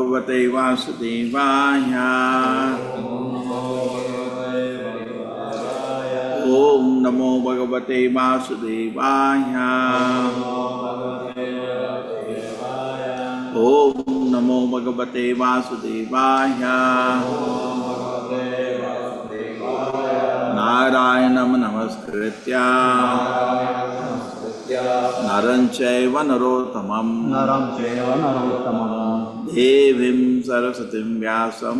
भगवते वासुदेवाय। ओम नमो भगवते वासुदेवाय। ओम नमो भगवते वासुदेवाय। नारायणं नमस्कृत्य नरं चैव नरोत्तमं देवीं सरस्वतीं व्यासं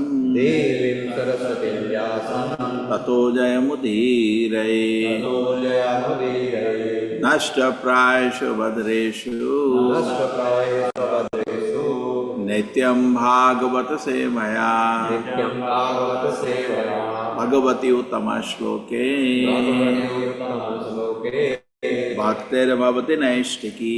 ततो जयमुदीरये। नष्टप्रायेषु भद्रेषु नित्यं भागवत सेवया भगवती उत्तमश्लोके भक्तिर्भवति नैष्ठिकी।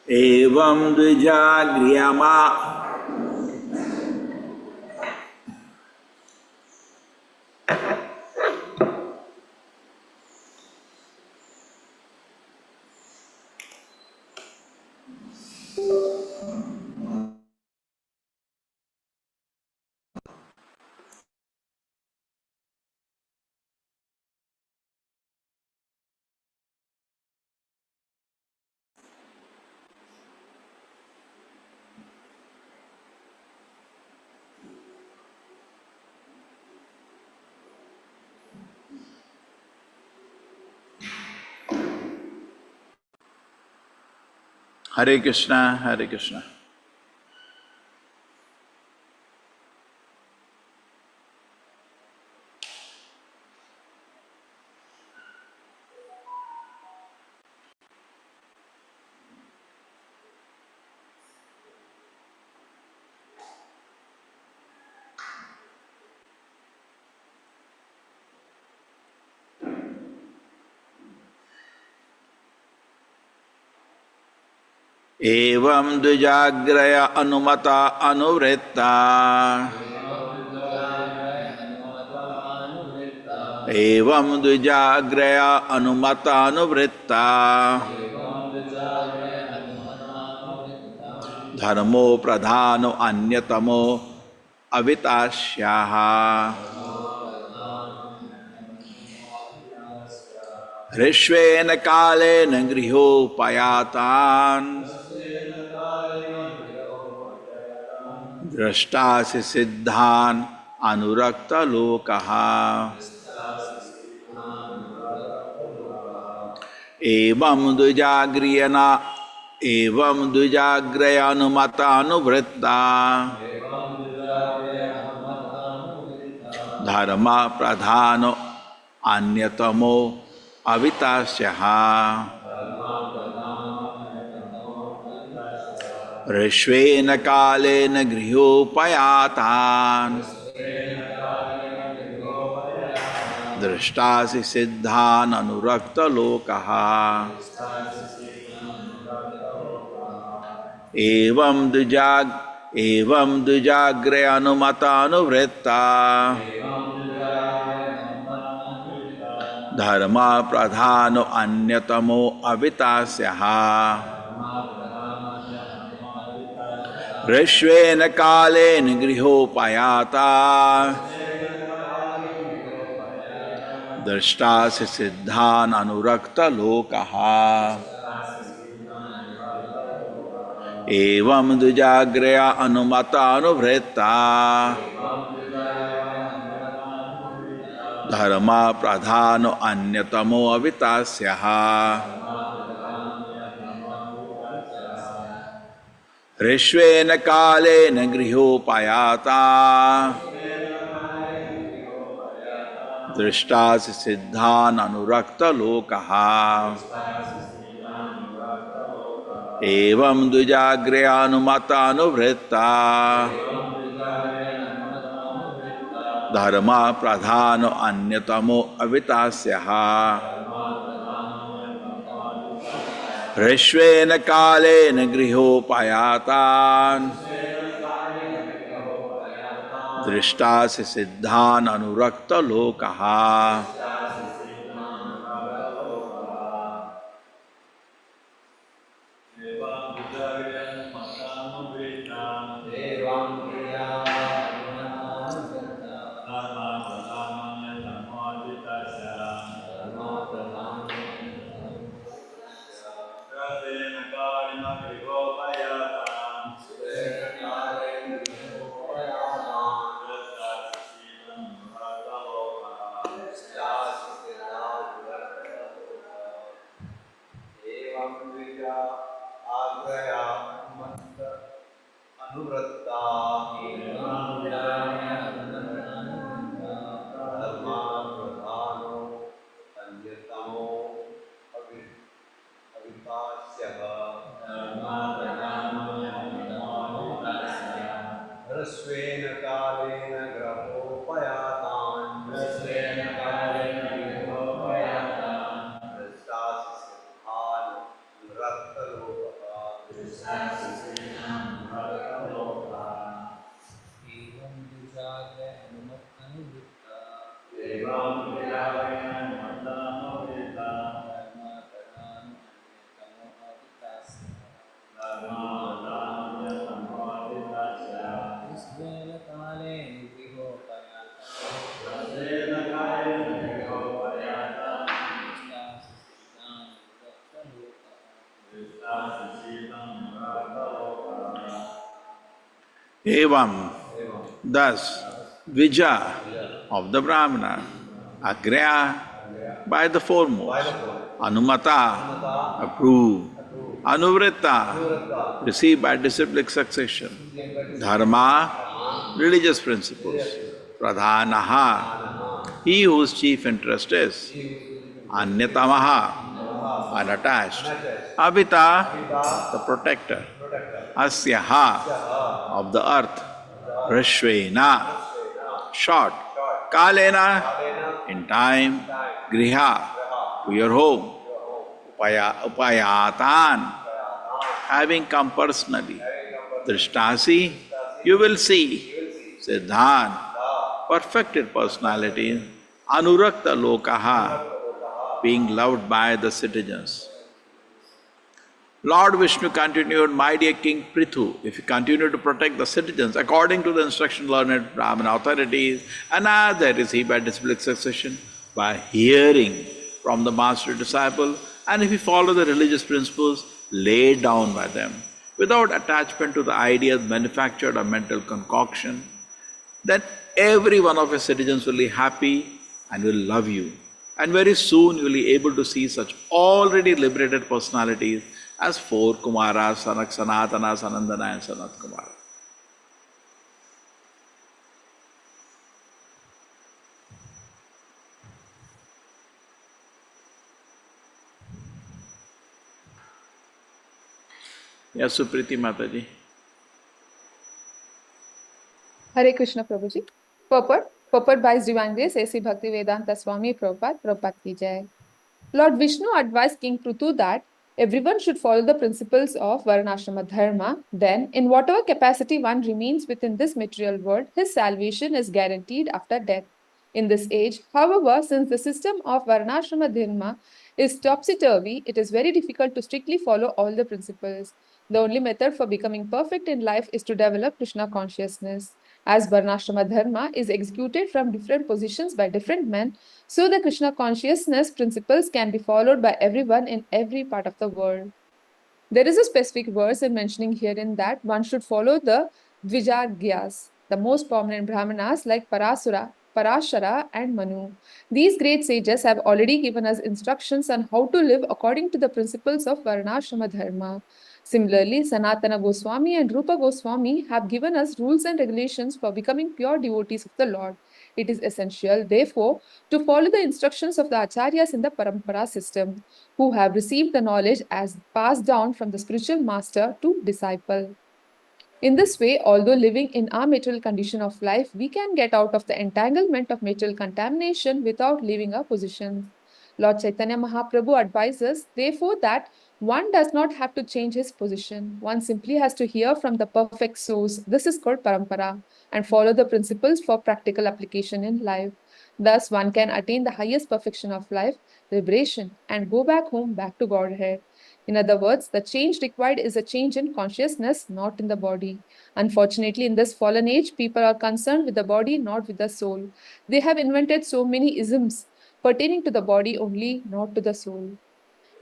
एवं द्विजाग्र्यमा हरे कृष्णा हरे कृष्णा। एवं द्विजाग्रय अनुमता अनुवृत्ता एवं द्विजाग्रय अनुमता अनुवृत्ता धर्मो प्रधानो अन्यतमो अवितास्याः ऋष्वेन कालेन गृहोपयातान् दृष्टासि सिद्धान् अनुरक्त लोकः एवं द्विजाग्रय अनुमत अनुवृत्ता धर्म प्रधानो अन्यतमो अवितास्यः ऋष्वेन कालेन गृहोपयातान् दृष्टासि सिद्धान् अनुरक्त लोकः एवं द्विजाग्रय अनुमत अनुवृत्ता धर्म प्रधानो अन्यतमो अवितास्यः ऋष्वेन कालेन गृहोपयाता दृष्टासि सिद्धान् अनुरक्त लोकः एवं द्विजाग्रय अनुमत अनुवृत्ता धर्म प्रधानो अन्यतमो अवितास्यः ऋष्वेन कालेन गृहोपयाता दृष्टासि सिद्धान् अनुरक्त लोकः एवं द्विजाग्र्यानुमतानुवृत्ता धर्म प्रधानो अन्यतमो अवितास्यः ह्रस्वेन कालेन गृहोपयातान् दृष्टासि सिद्धान् अनुरक्त लोकः Evam, thus, Dvija of the Brahmana, Agreya by the foremost, Anumata, approved, Anuvritta, received by disciplic succession, Dharma, religious principles, Pradhanaha, he whose chief interest is, Anyatamaha, unattached, Avita, the protector, Asyaha, of the earth, Rashvena, short, Kalena, in time, Griha, to your home, Upayatan, having come personally, Drishtasi, you will see, Siddhan, perfected personality, Anurakta Lokaha, being loved by the citizens. Lord Vishnu continued, my dear King Prithu, if you continue to protect the citizens according to the instruction learned Brahmana authorities, another is he by disciplic succession, by hearing from the master disciple, and if you follow the religious principles laid down by them, without attachment to the ideas manufactured or mental concoction, then every one of your citizens will be happy and will love you. And very soon you will be able to see such already liberated personalities as four Kumaras, Sanak, Sanatana, Sanandana and Sanat Kumara. Yes, Supriti Mataji. Hare Krishna Prabhuji. Purport by His Divine Grace A.C. Bhaktivedanta Swami Prabhupada ki Jai. Lord Vishnu advised King Prithu that everyone should follow the principles of Varnashrama Dharma. Then, in whatever capacity one remains within this material world, his salvation is guaranteed after death. In this age, however, since the system of Varnashrama Dharma is topsy-turvy, it is very difficult to strictly follow all the principles. The only method for becoming perfect in life is to develop Krishna consciousness. As Varnashrama Dharma is executed from different positions by different men, so the Krishna consciousness principles can be followed by everyone in every part of the world. There is a specific verse in mentioning herein that one should follow the Dvijagyas, the most prominent Brahmanas like Parashara and Manu. These great sages have already given us instructions on how to live according to the principles of Varnashrama Dharma. Similarly, Sanatana Goswami and Rupa Goswami have given us rules and regulations for becoming pure devotees of the Lord. It is essential, therefore, to follow the instructions of the acharyas in the parampara system, who have received the knowledge as passed down from the spiritual master to disciple. In this way, although living in our material condition of life, we can get out of the entanglement of material contamination without leaving our positions. Lord Chaitanya Mahaprabhu advises, therefore, that one does not have to change his position. One simply has to hear from the perfect source. This is called parampara, and follow the principles for practical application in life. Thus, one can attain the highest perfection of life, liberation, and go back home, back to Godhead. In other words, the change required is a change in consciousness, not in the body. Unfortunately, in this fallen age, people are concerned with the body, not with the soul. They have invented so many isms pertaining to the body only, not to the soul.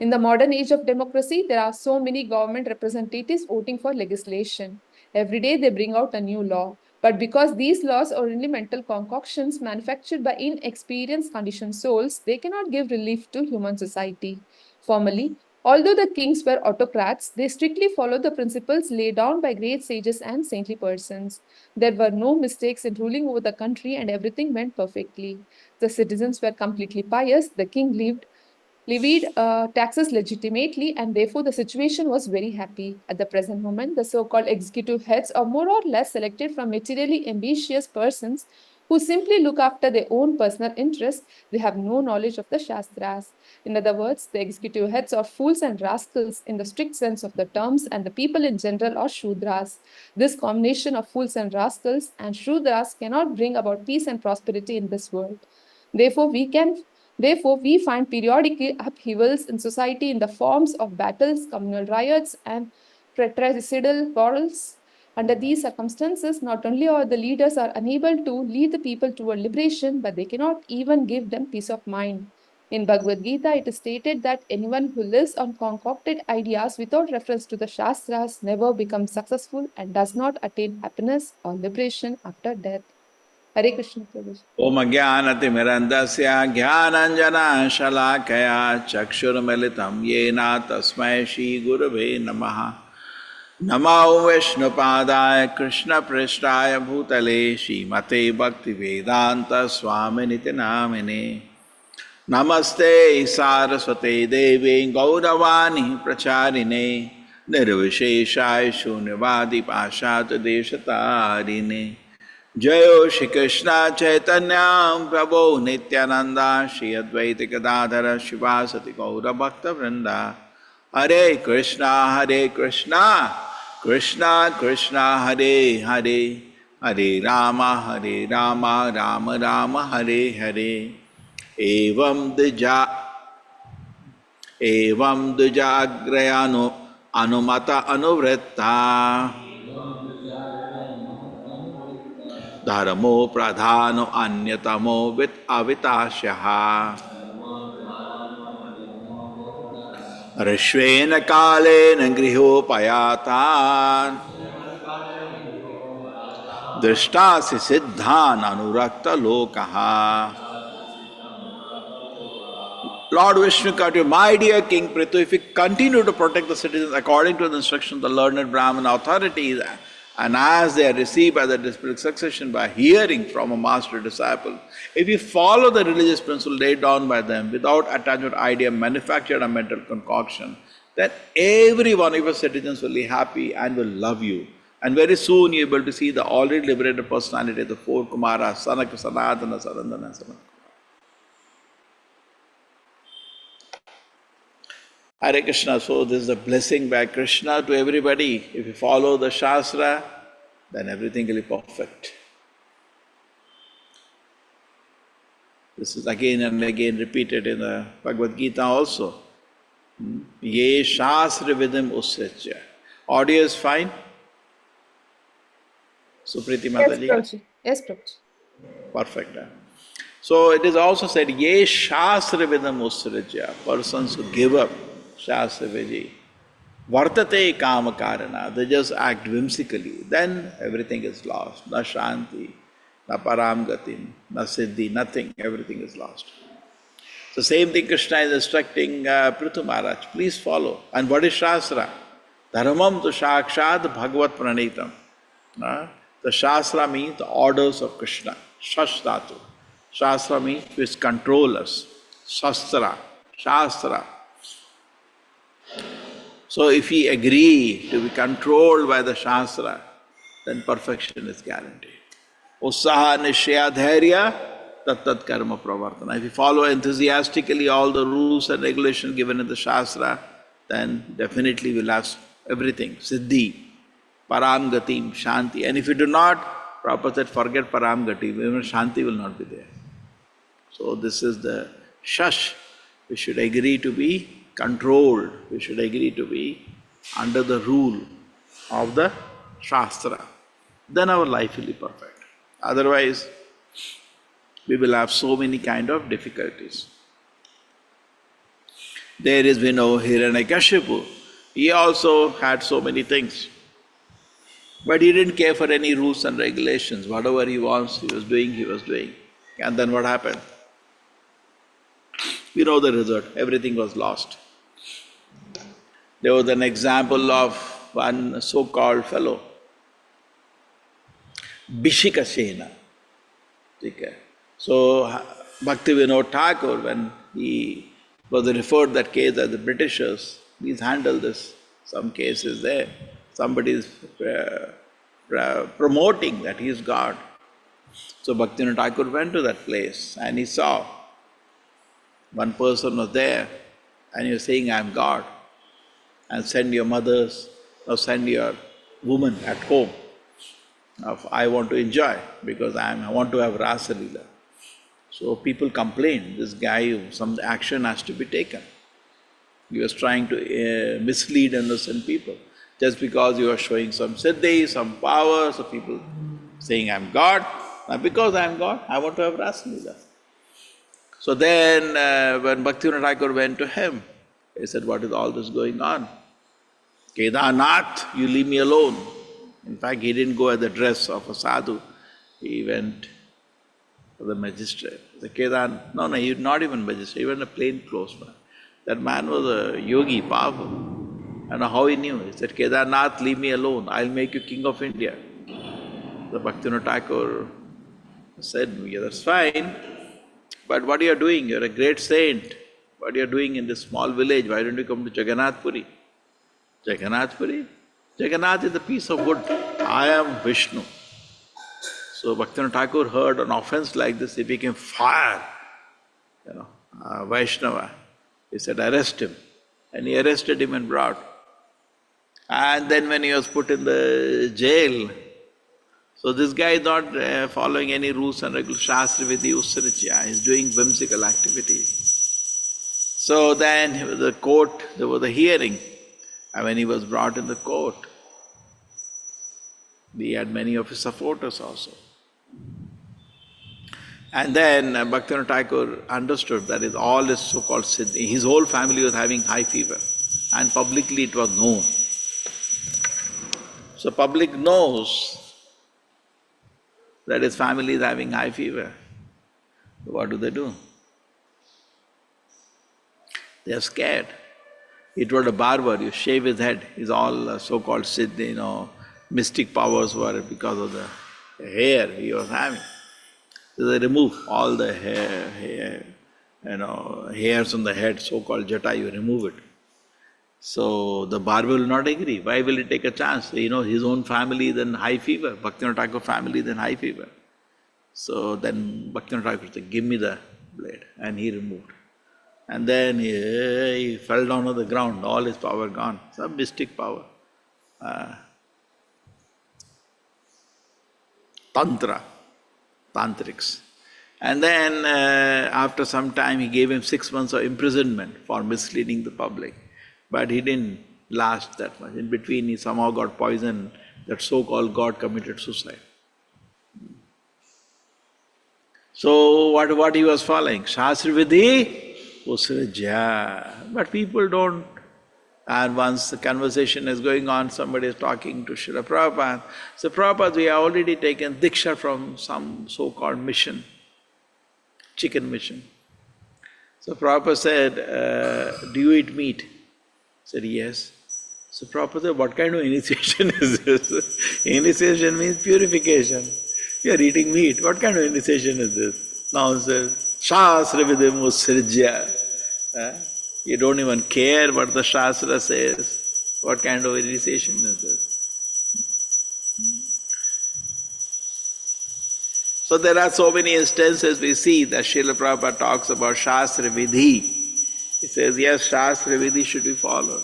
In the modern age of democracy, there are so many government representatives voting for legislation. Every day they bring out a new law. But because these laws are only mental concoctions manufactured by inexperienced conditioned souls, they cannot give relief to human society. Formerly, although the kings were autocrats, they strictly followed the principles laid down by great sages and saintly persons. There were no mistakes in ruling over the country and everything went perfectly. The citizens were completely pious, the king levied taxes legitimately, and therefore the situation was very happy. At the present moment, the so-called executive heads are more or less selected from materially ambitious persons who simply look after their own personal interests. They have no knowledge of the Shastras. In other words, the executive heads are fools and rascals in the strict sense of the terms, and the people in general are Shudras. This combination of fools and rascals and Shudras cannot bring about peace and prosperity in this world. Therefore, we find periodic upheavals in society in the forms of battles, communal riots, and fratricidal quarrels. Under these circumstances, not only are the leaders are unable to lead the people toward liberation, but they cannot even give them peace of mind. In Bhagavad Gita, it is stated that anyone who lives on concocted ideas without reference to the Shastras never becomes successful and does not attain happiness or liberation after death. Hare Krishna Prabhuji. Om Jnanatimirandasya Jnananjana Shalakaya Chakshurmilitam Yena Tasmai Shri Gurave Namaha Namo Vishnupadaya Krishna Prishtaya Bhutale Srimate Bhakti Vedanta Swaminiti Namine Namaste Saraswate Devi Gauravani Pracharine Nirvisheshaya Shunyavadi Pashat Deshatarine Jayo Shri Krishna Chaitanya Prabhu Nityananda Shri Advaita Gadadhara Shivasati Gaura Bhakta Vrinda Hare Krishna Krishna Krishna Hare Hare Hare Rama Rama Rama Hare Hare Evam Dija Agrayano Anumata Anuvritta Dharmo pradhano anyatamo vit avitasyaha Rishvena kalena grihopayatan Drishtasi siddhan anurakta lokaha. Lord Vishnu continued, my dear King Prithu, if you continue to protect the citizens according to the instructions of the learned Brahman authorities, and as they are received by the spiritual succession by hearing from a master disciple, if you follow the religious principle laid down by them without attachment idea manufactured a mental concoction, then every one of your citizens will be happy and will love you. And very soon you will be able to see the already liberated personality of the four Kumaras, Sanaka, Sanatana, Sarandana, and Sanatana. Hare Krishna. So this is a blessing by Krishna to everybody. If you follow the Shastra, then everything will be perfect. This is again and again repeated in the Bhagavad Gita also. Ye Shastra Vidam Usrachya. Audio is fine? Supriti Mataji? Prabhuji. Yes, Prabhuji. Perfect. So it is also said, Ye Shastra Vidam Usrachya. Persons who give up Shastra Viji. Vartate Kama Karana. They just act whimsically. Then everything is lost. Na Shanti, na Param Gatim, na Siddhi, nothing. Everything is lost. So same thing Krishna is instructing Prithu Maharaj. Please follow. And what is Shastra? Dharmam tu Shakshad Bhagavat Pranitam. The Shastra means the orders of Krishna. Shash Dhatu. Shastra means which control us. Shastra. Shastra. So if we agree to be controlled by the Shastra, then perfection is guaranteed. Usaha nishya dhairya tat tat karma pravartana. If you follow enthusiastically all the rules and regulations given in the Shastra, then definitely we'll have everything. Siddhi, paramgatim, shanti. And if you do not, Prabhupada said, forget paramgati, even shanti will not be there. So this is the shash. We should agree to be controlled. We should agree to be under the rule of the Shastra. Then our life will be perfect. Otherwise, we will have so many kind of difficulties. There is, we know, Hiranyakashipu. He also had so many things. But he didn't care for any rules and regulations. Whatever he wants, he was doing. And then what happened? We know the result. Everything was lost. There was an example of one so-called fellow, Bishikasena. Okay. So, Bhaktivinoda Thakur, when he was referred that case as the Britishers, please handle this. Some cases there. Somebody is promoting that he is God. So Bhaktivinoda Thakur went to that place and he saw one person was there and he was saying, I am God. And send your mothers or send your woman at home. I want to enjoy because I want to have Rasa Leela. So people complained, this guy, some action has to be taken. He was trying to mislead innocent people. Just because you are showing some siddhi, some power, so people saying, I am God. Now because I am God, I want to have Rasa Leela. So then when Bhaktivinoda Thakur went to him, he said, what is all this going on? Kedarnath, you leave me alone. In fact, he didn't go at the dress of a sadhu. He went for the magistrate. The Kedarnath, no, he not even magistrate, he went in a plain clothes man. That man was a yogi, powerful. I don't know how he knew. He said, Kedarnath, leave me alone. I'll make you king of India. The Bhaktivinoda Thakur said, yeah, that's fine. But what you are doing? You're a great saint. What you are doing in this small village? Why don't you come to Jagannath Puri? Jagannath Puri? Jagannath is a piece of wood. I am Vishnu. So Bhaktivinoda Thakur heard an offense like this, he became fire. Vaishnava. He said, arrest him. And he arrested him and brought. And then when he was put in the jail, so this guy is not following any rules and regulations. Shastra Vidhi Usrajya, he is doing whimsical activities. So then the court, there was a hearing. And when he was brought in the court, he had many of his supporters also. And then Bhaktivinoda Thakur understood that is all his so-called siddhi. His whole family was having high fever. And publicly it was known. So public knows that his family is having high fever. So what do? They are scared. He told a barber, you shave his head. His all so-called siddhi, mystic powers were because of the hair he was having. So they remove all the hairs on the head, so-called jata, you remove it. So the barber will not agree. Why will he take a chance? His own family then high fever, Bhaktivinoda Thakur family then high fever. So then Bhaktivinoda Thakur said, give me the blade. And he removed. And then he fell down on the ground, all his power gone. Some mystic power. Tantrics. And then after some time he gave him 6 months of imprisonment for misleading the public. But he didn't last that much. In between he somehow got poisoned. That so-called God committed suicide. So what he was following? Shastra Vidhi Usrajya. But people don't. And once the conversation is going on, somebody is talking to Srila Prabhupada. So Prabhupada, we have already taken Diksha from some so-called mission, chicken mission. So Prabhupada said, do you eat meat? He said, yes. So Prabhupada said, what kind of initiation is this? Initiation means purification. You are eating meat. What kind of initiation is this? Nonsense. Shastra vidimu srijya. You don't even care what the Shastra says. What kind of initiation is this? So there are so many instances we see that Srila Prabhupada talks about Shastra Vidhi. He says, yes, Shastra Vidhi should be followed.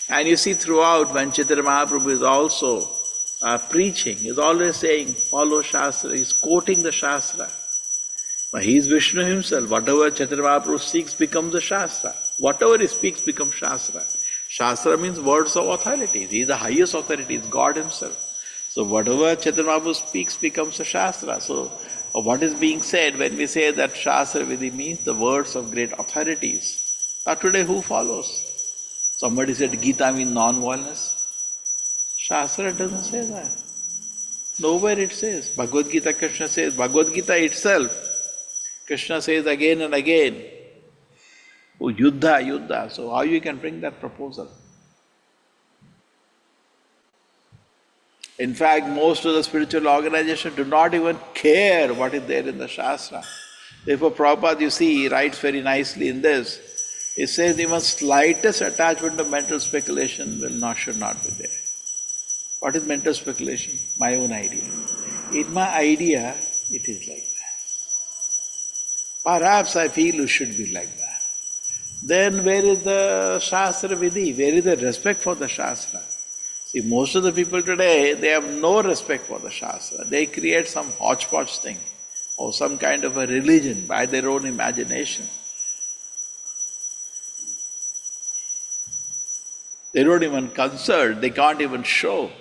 And you see throughout when Chaitanya Mahaprabhu is also preaching, he's always saying, follow Shastra. He's quoting the Shastra. But he is Vishnu himself. Whatever Chaitanya Mahaprabhu speaks becomes the Shastra. Whatever he speaks becomes Shastra. Shastra means words of authority. He is the highest authority, it's God himself. So whatever Chaitanya Mahaprabhu speaks becomes a Shastra. So what is being said when we say that Shastra Vidhi means the words of great authorities? But today who follows? Somebody said Gita means non-violence. Shastra doesn't say that. Nowhere it says. Bhagavad Gita, Krishna says. Bhagavad Gita itself, Krishna says again and again, oh, Yuddha, Yuddha. So how you can bring that proposal? In fact, most of the spiritual organizations do not even care what is there in the Shastra. Therefore, Prabhupada, you see, he writes very nicely in this. He says even slightest attachment to mental speculation should not be there. What is mental speculation? My own idea. In my idea, it is like that. Perhaps I feel it should be like that. Then where is the Shastra Vidhi? Where is the respect for the Shastra? See, most of the people today, they have no respect for the Shastra. They create some hodgepodge thing or some kind of a religion by their own imagination. They don't even consult, they can't even show.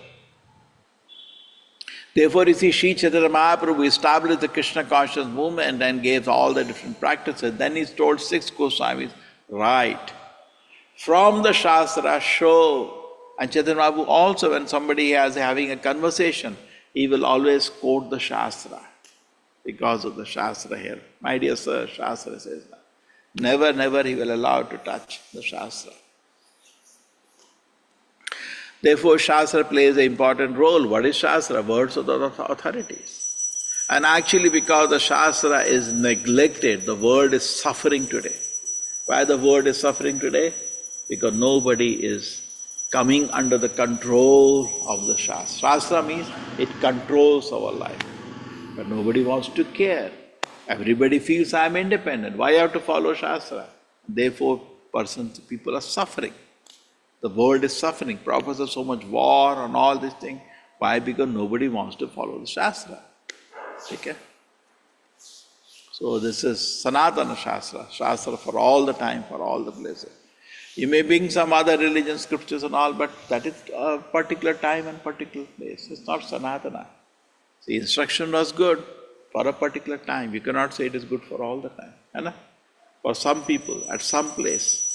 Therefore, you see, Sri Chaitanya Mahaprabhu established the Krishna conscious movement and gave all the different practices. Then he told 6 Goswamis, right, from the Shastra, show. And Chaitanya Mahaprabhu also, when somebody is having a conversation, he will always quote the Shastra because of the Shastra here. My dear sir, Shastra says that. Never, never he will allow to touch the Shastra. Therefore, Shastra plays an important role. What is Shastra? Words of the authorities. And actually, because the Shastra is neglected, the world is suffering today. Why the world is suffering today? Because nobody is coming under the control of the Shastra. Shastra means it controls our life. But nobody wants to care. Everybody feels I am independent. Why I have to follow Shastra? Therefore, people are suffering. The world is suffering. Prophets have so much war and all these things. Why? Because nobody wants to follow the Shastra. Okay? So this is Sanatana Shastra. Shastra for all the time, for all the places. You may bring some other religion scriptures and all, but that is a particular time and particular place. It's not Sanatana. The instruction was good for a particular time. You cannot say it is good for all the time. Right? For some people, at some place.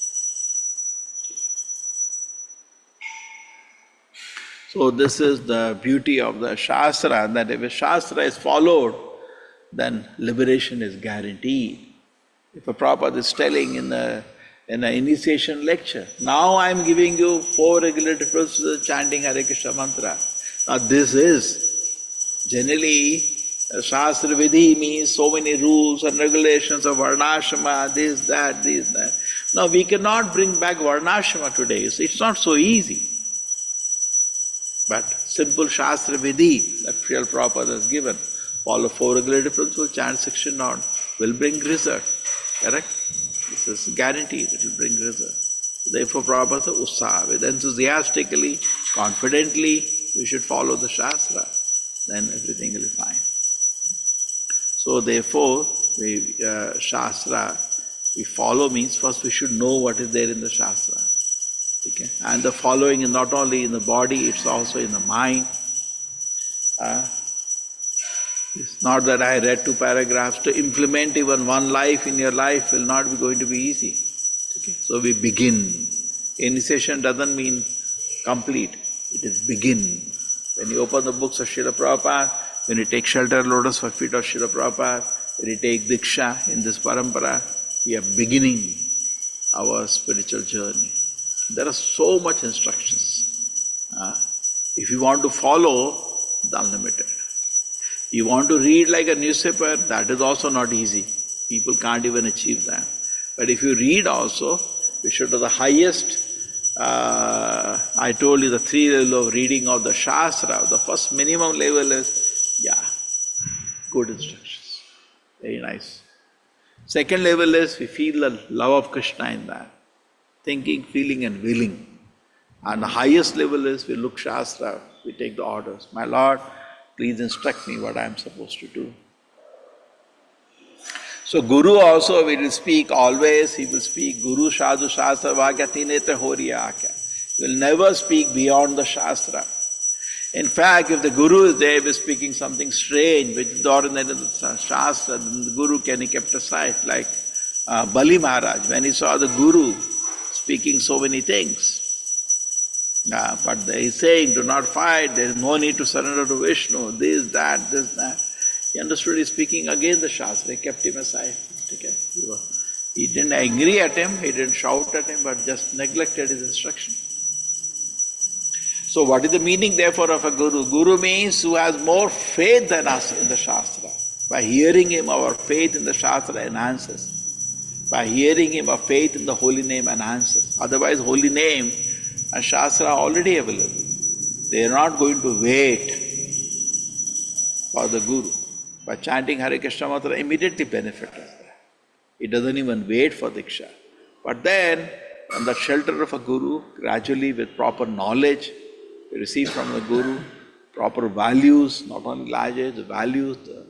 So this is the beauty of the Shastra, that if a Shastra is followed, then liberation is guaranteed. If a Prabhupada is telling in an initiation lecture, now I am giving you 4 regulative processes of chanting Hare Krishna mantra. Now this is, generally, Shastra Vidhi means so many rules and regulations of Varnashrama, this, that. Now we cannot bring back Varnashrama today. It's not so easy. But simple Shastra Vidhi that Srila Prabhupada has given, follow 4 regulative principles, chant 16 rounds, will bring result. Correct? This is guaranteed, it will bring result. Therefore Prabhupada said, Usaha, with enthusiastically, confidently, we should follow the Shastra. Then everything will be fine. So therefore, Shastra, we follow means first we should know what is there in the Shastra. Okay? And the following is not only in the body, it's also in the mind. It's not that I read 2 paragraphs. To implement even one life in your life will not be going to be easy. Okay? So we begin. Initiation doesn't mean complete, it is begin. When you open the books of Srila Prabhupada, when you take shelter lotus for feet of Srila Prabhupada, when you take Diksha in this parampara, we are beginning our spiritual journey. There are so much instructions. If you want to follow, the unlimited. You want to read like a newspaper, that is also not easy. People can't even achieve that. But if you read also, you should do the highest. I told you the 3 levels of reading of the Shastra. The first minimum level is, good instructions. Very nice. Second level is we feel the love of Krishna in that. Thinking, feeling and willing. And the highest level is we look Shastra, we take the orders. My Lord, please instruct me what I am supposed to do. So Guru also will speak always, he will speak Guru Sadhu Shastra Vakya Tinete Horiya Akya. He will never speak beyond the Shastra. In fact, if the Guru is there, he is speaking something strange, which is ordinary in the Shastra, then the Guru can be kept aside. Like Bali Maharaj, when he saw the Guru speaking so many things. But he is saying, do not fight, there is no need to surrender to Vishnu, this, that. He understood he is speaking against the Shastra, he kept him aside. Okay? He didn't agree at him, he didn't shout at him, but just neglected his instruction. So what is the meaning therefore of a Guru? Guru means who has more faith than us in the Shastra. By hearing him, our faith in the Shastra enhances. By hearing him, our faith in the holy name enhances. Otherwise, holy name and Shastra are already available. They are not going to wait for the Guru. By chanting Hare Krishna mantra, immediately benefit us. It doesn't even wait for Diksha. But then, on the shelter of a Guru, gradually with proper knowledge, we receive from the Guru proper values, not only language, the values, the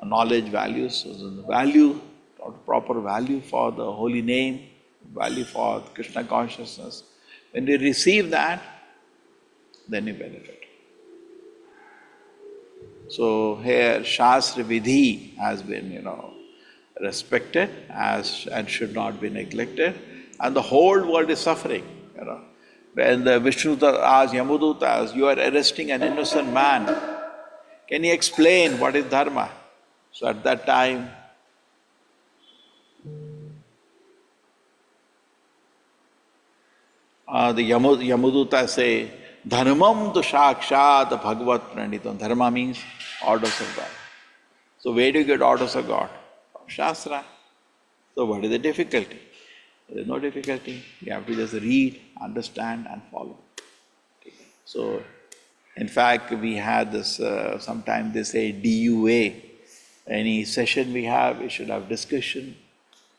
knowledge values. So the value, proper value for the holy name, value for Krishna consciousness. When we receive that, then we benefit. So here Shastra Vidhi has been, respected and should not be neglected. And the whole world is suffering, When the Vishnu asked Yamadutas, you are arresting an innocent man. Can you explain what is dharma? So at that time, the Yamadutas say, Dharmam tu shakshat bhagavat pranitam. Dharma means orders of God. So where do you get orders of God? From Shastra. So what is the difficulty? There is no difficulty. You have to just read, understand and follow. So, in fact, we had this, sometimes they say DUA. Any session we have, we should have discussion,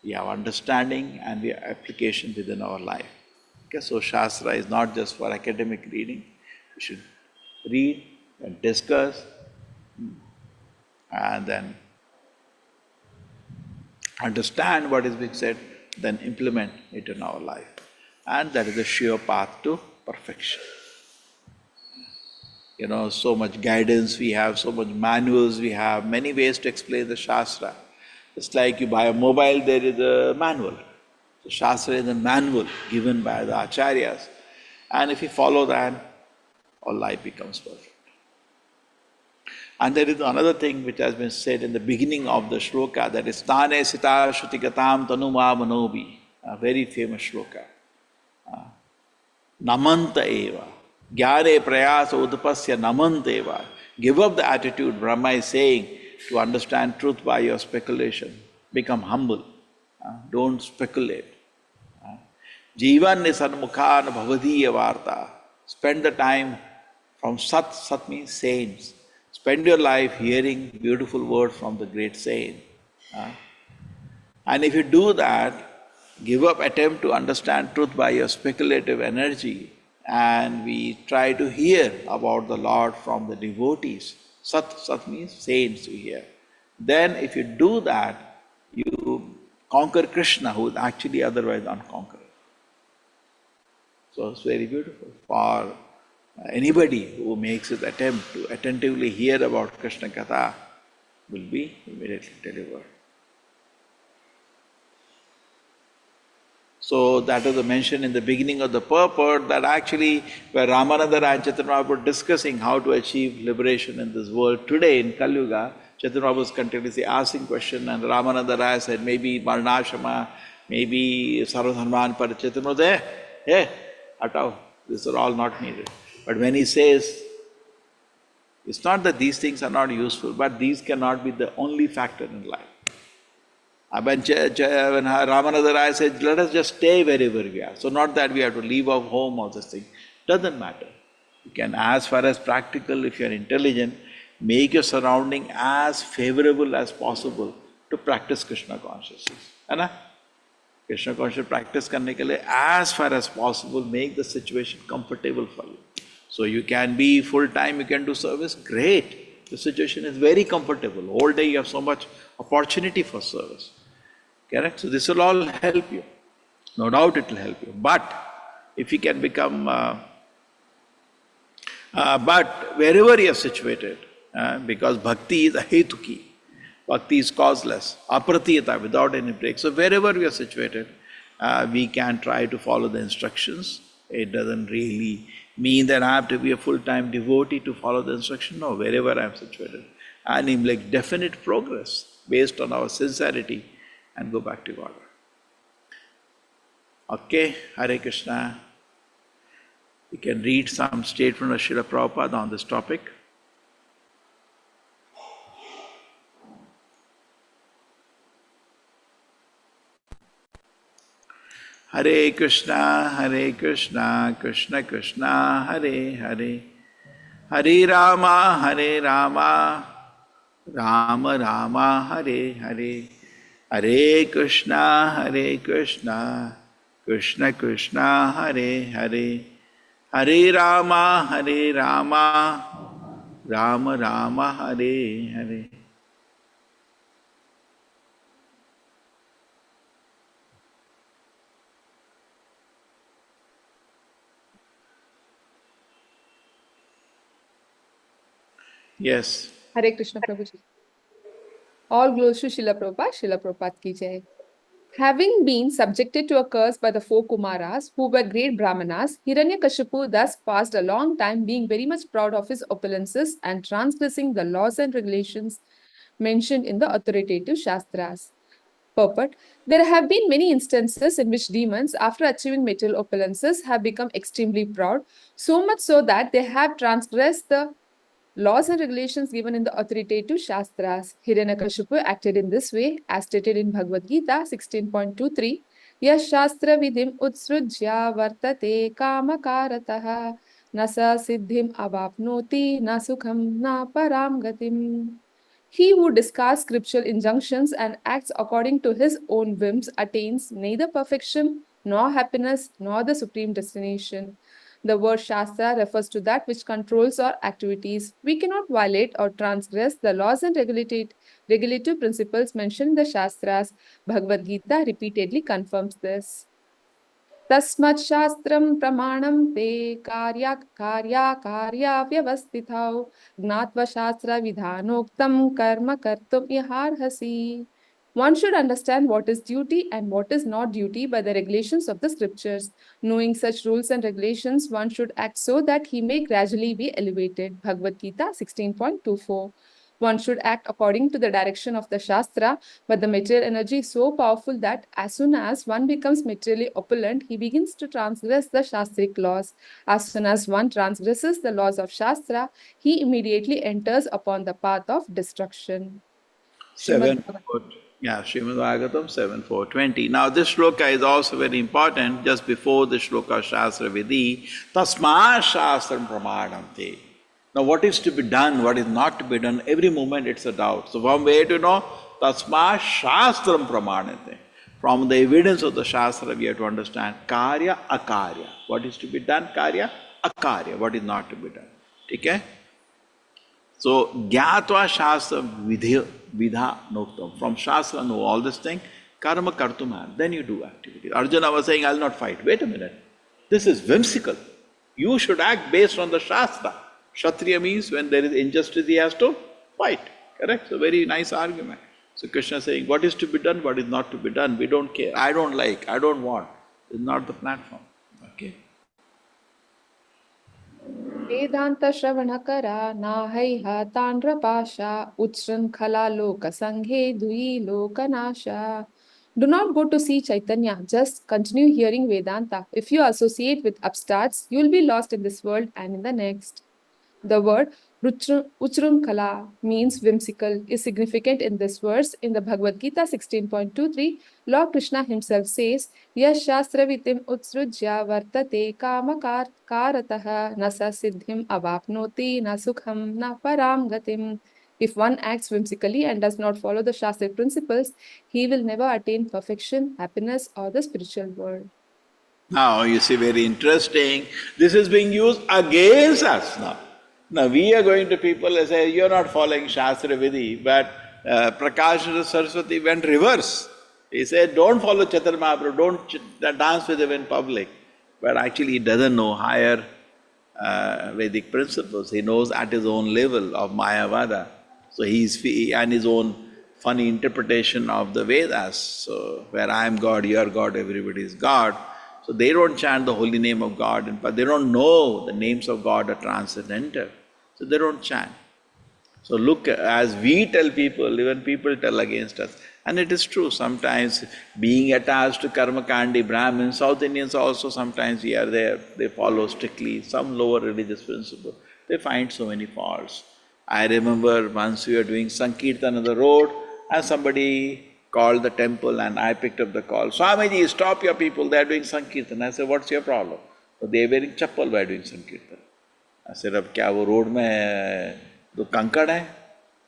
we have understanding and we have application within our life. Okay, so Shastra is not just for academic reading. We should read and discuss and then understand what is being said, then implement it in our life. And that is the sure path to perfection. So much guidance we have, so much manuals we have, many ways to explain the Shastra. It's like you buy a mobile, there is a manual. The Shastra is a manual given by the Acharyas. And if you follow that, our life becomes perfect. And there is another thing which has been said in the beginning of the shloka, that is Stane Sita Shrutikatam Tanuma Manobi, a very famous shloka. Namanta eva. Gyane prayasa udapasya namanta eva. Give up the attitude, Brahma is saying, to understand truth by your speculation. Become humble. Don't speculate. Jivan nisanmukhan bhavadiya varta. Spend the time from Sat. Sat means saints. Spend your life hearing beautiful words from the great saint. And if you do that, give up attempt to understand truth by your speculative energy, and we try to hear about the Lord from the devotees. Sat means saints we hear. Then if you do that, you conquer Krishna, who is actually otherwise unconquerable. So it's very beautiful for anybody who makes his attempt to attentively hear about Krishna Katha will be immediately delivered. So that was mentioned in the beginning of the purport, that actually where Ramananda Raya and Chaitanya Mahaprabhu were discussing how to achieve liberation in this world today in Kali Yuga, Chaitanya Mahaprabhu was continuously asking questions, and Ramananda Raya said maybe Varnashrama, maybe Sarvadharman Par. Chaitanya Mahaprabhu said, hey, hatao, these are all not needed. But when he says, It's not that these things are not useful, but these cannot be the only factor in life. When Ramananda Raya said, let us just stay wherever we are. So not that we have to leave our home or this thing. Doesn't matter. You can, as far as practical, if you are intelligent, make your surrounding as favorable as possible to practice Krishna consciousness. है ना? Krishna consciousness practice करने के लिए as far as possible make the situation comfortable for you. So you can be full time, you can do service, great. The situation is very comfortable. All day you have so much opportunity for service. Correct? So this will all help you. No doubt it will help you. But if you can become, but wherever you are situated, because bhakti is ahetuki, bhakti is causeless, apratiyata, without any break. So wherever we are situated, we can try to follow the instructions. It doesn't really mean that I have to be a full-time devotee to follow the instruction. No, wherever I am situated. And in like definite progress based on our sincerity and go back to order. Okay, Hare Krishna. We can read some statement of Srila Prabhupada on this topic. Hare Krishna, Krishna Krishna, Hare Hare, Hare Rama, Rama Rama, Hare Hare, Hare Krishna, Krishna Krishna, Hare Hare, Hare Rama, Rama Rama, Hare Hare. Yes. Hare Krishna Prabhuji. All glories to Srila Prabhupada ki jai. Having been subjected to a curse by the four Kumaras, who were great Brahmanas, Hiranyakashipu thus passed a long time being very much proud of his opulences and transgressing the laws and regulations mentioned in the authoritative Shastras. Purport: there have been many instances in which demons, after achieving material opulences, have become extremely proud, so much so that they have transgressed the laws and regulations given in the authoritative Shastras. Hiranyakashipu acted in this way, as stated in Bhagavad Gita 16.23. Yash Shastra Vidim Utsrujya Vartate Kamakaratah Nasa Siddhim Avapnoti Na Sukham Na Param Gatim. He who discards scriptural injunctions and acts according to his own whims attains neither perfection, nor happiness, nor the supreme destination. The word Shastra refers to that which controls our activities. We cannot violate or transgress the laws and regulative principles mentioned in the Shastras. Bhagavad Gita repeatedly confirms this. Tasmat Shastram Pramanam Te Karya Vyavastithau Gnatva Shastra Vidhanoktam Karma Kartum Iharhasi. One should understand what is duty and what is not duty by the regulations of the scriptures. Knowing such rules and regulations, one should act so that he may gradually be elevated. Bhagavad Gita 16.24. One should act according to the direction of the Shastra, but the material energy is so powerful that as soon as one becomes materially opulent, he begins to transgress the Shastric laws. As soon as one transgresses the laws of Shastra, he immediately enters upon the path of destruction. Srimad Bhagavatam 7.4.20. Now this shloka is also very important. Just before the shloka Shastra Vidhi, Tasma Shastram Pramadam. Now what is to be done, what is not to be done, every moment it's a doubt. So from where to know? Tasma Shastram Pramadam. From the evidence of the Shastra we have to understand Karya Akarya. What is to be done? Karya Akarya. What is not to be done. Okay? So, Gyatva Shastra Vidha Noktam. From Shastra, know all this thing. Karma Kartuman. Then you do activity. Arjuna was saying, I'll not fight. Wait a minute. This is whimsical. You should act based on the Shastra. Kshatriya means when there is injustice, he has to fight. Correct? So, very nice argument. So, Krishna is saying, what is to be done, what is not to be done. We don't care. I don't like, I don't want. It's not the platform. Okay? Vedanta Shravanakara Nahaiha Tandrapasha Utshrinkhala Loka Sanghe Dui Lokanasha. Do not go to see Chaitanya, just continue hearing Vedanta. If you associate with upstarts, you will be lost in this world and in the next. The word Uchrunkala means whimsical is significant in this verse. In the Bhagavad Gita 16.23, Lord Krishna himself says, Yash Shastra Vitim Utsrujya Vartate Karatah Nasa Siddhim Avapnoti Na Sukham Na Param Gatim. If one acts whimsically and does not follow the Shastra principles, he will never attain perfection, happiness, or the spiritual world. Now, you see, very interesting. This is being used against us now. Now, we are going to people and say, you're not following Shastra Vidhi, but Prakash Saraswati went reverse. He said, don't follow Chaitanya Mahaprabhu, don't dance with him in public. But actually, he doesn't know higher Vedic principles. He knows at his own level of Mayavada. So and his own funny interpretation of the Vedas. So, where I am God, you are God, everybody is God. So they don't chant the holy name of God, but they don't know the names of God are transcendental. So they don't chant. So look, as we tell people, even people tell against us. And it is true, sometimes being attached to Karmakandi Brahmins, South Indians also sometimes we are there, they follow strictly some lower religious principle. They find so many faults. I remember once we were doing Sankirtan on the road and somebody called the temple and I picked up the call. Swamiji, stop your people, they are doing Sankirtan. I said, what's your problem? So they are wearing chappal while doing Sankirtan. I said, अब क्या वो road में दो कंकड़ है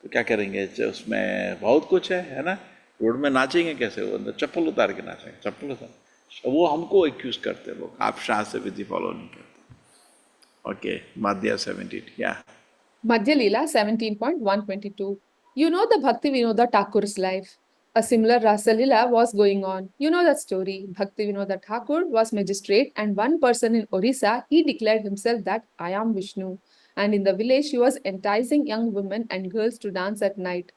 तो क्या करेंगे उसमें बहुत कुछ है ना रोड में नाचेंगे कैसे वो अंदर चप्पल उतार के नाचेंगे चप्पल उतार वो हमको एक्यूज करते लोग आप शास्त्र विधि फॉलो नहीं करते ओके माध्या 17 या Madhya Leela 17.122. You know the Bhakti Vinoda Thakur's life. A similar Rasa Leela was going on. You know that story. Bhakti Vinoda Thakur was magistrate, and one person in Orissa, he declared himself that I am Vishnu. And in the village, he was enticing young women and girls to dance at night.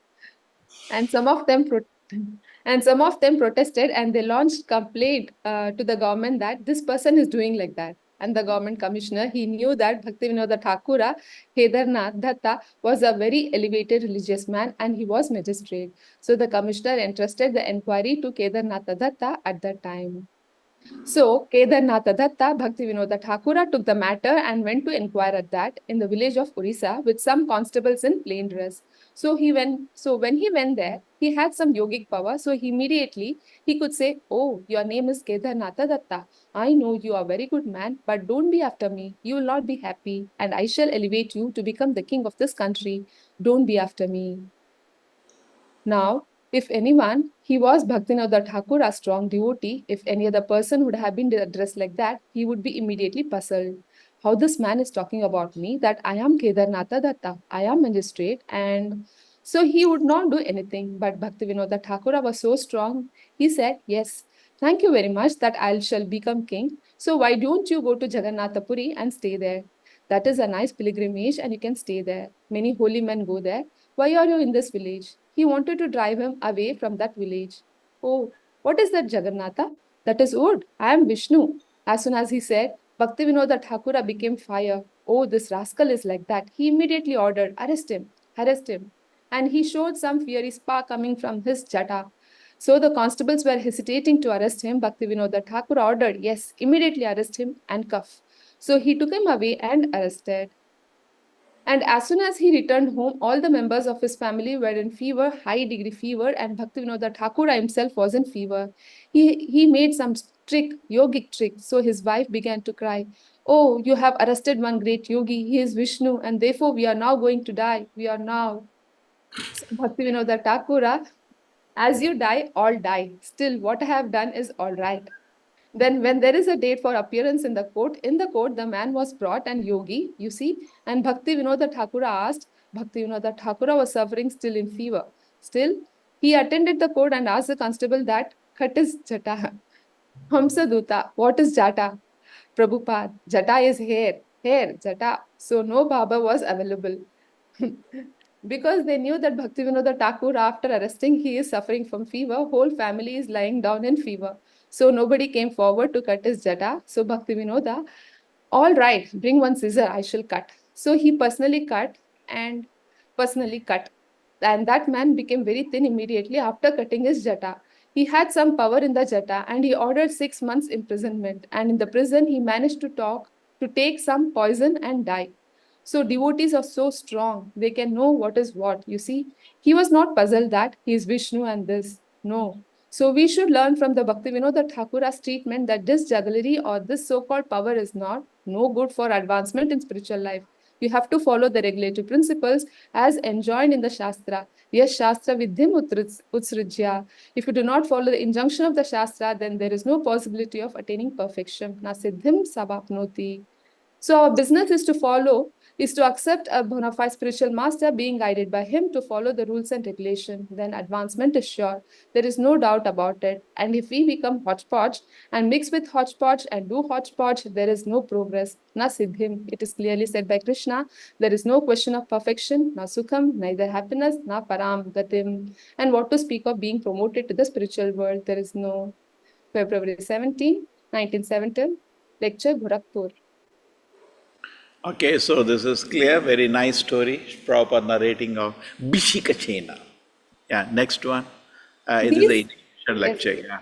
And some of them protested, and they launched complaint to the government that this person is doing like that. And the government commissioner, he knew that Bhaktivinoda Thakura, Kedarnath Datta, was a very elevated religious man and he was magistrate. So the commissioner entrusted the inquiry to Kedarnath Datta at that time. So Kedarnath Datta, Bhaktivinoda Thakura took the matter and went to inquire at that in the village of Orissa with some constables in plain dress. So when he went there, he had some yogic power. So immediately he could say, "Oh, your name is Kedarnath Datta. I know you are a very good man, but don't be after me. You will not be happy, and I shall elevate you to become the king of this country. Don't be after me." Now, if anyone, he was Bhaktivinoda Thakur, a strong devotee. If any other person would have been addressed like that, he would be immediately puzzled. How this man is talking about me, that I am Kedarnatha Datta, I am magistrate, and so he would not do anything. But Bhaktivinoda Thakur was so strong, he said, "Yes, thank you very much that I shall become king. So why don't you go to Jagannathapuri and stay there? That is a nice pilgrimage and you can stay there. Many holy men go there. Why are you in this village?" He wanted to drive him away from that village. "Oh, what is that, Jagannatha? That is wood. I am Vishnu." As soon as he said, Bhaktivinoda Thakura became fire. "Oh, this rascal is like that." He immediately ordered, arrest him, arrest him. And he showed some fiery spark coming from his jata. So the constables were hesitating to arrest him. Bhaktivinoda Thakura ordered, yes, immediately arrest him and cuff. So he took him away and arrested. And as soon as he returned home, all the members of his family were in fever, high degree fever, and Bhaktivinoda Thakura himself was in fever. He made some trick, yogic trick. So his wife began to cry, "Oh, you have arrested one great yogi. He is Vishnu, and therefore we are now going to die. We are now." So Bhaktivinoda Thakura, as you die, all die. Still, what I have done is all right. Then when there is a date for appearance in the court, the man was brought and yogi, you see, and Bhakti Vinoda Thakura asked, Bhakti Vinoda Thakura was suffering still in fever. Still, he attended the court and asked the constable that, "Cut is jata." "Hamsa Duta, what is jata?" "Prabhupada, jata is hair, jata." So no Baba was available. Because they knew that Bhaktivinoda Thakur, after arresting, he is suffering from fever, whole family is lying down in fever. So nobody came forward to cut his jata. So Bhaktivinoda, all right, bring one scissor, I shall cut. So he personally cut. And that man became very thin immediately after cutting his jata. He had some power in the jata and he ordered 6 months imprisonment. And in the prison, he managed to take some poison and die. So devotees are so strong, they can know what is what. You see, he was not puzzled that he is Vishnu and this. No. So we should learn from the Bhaktivinoda Thakura's treatment that this jugglery or this so-called power is not no good for advancement in spiritual life. You have to follow the regulative principles as enjoined in the Shastra. Yes, Shastra vidhyam utsrujya. If you do not follow the injunction of the Shastra, then there is no possibility of attaining perfection. Na siddhim savapnoti. So our business is to accept a bona fide spiritual master, being guided by him to follow the rules and regulation. Then advancement is sure. There is no doubt about it. And if we become hodgepodge and mix with hodgepodge and do hodgepodge, there is no progress. Na siddhim. It is clearly said by Krishna. There is no question of perfection, na sukham, neither happiness, na param gatim. And what to speak of being promoted to the spiritual world? There is no. February 17, 1917, lecture Gorakhpur. Okay, so this is clear, very nice story, proper narrating of Bishikachena. Yeah, next one. It is the initial lecture, yeah.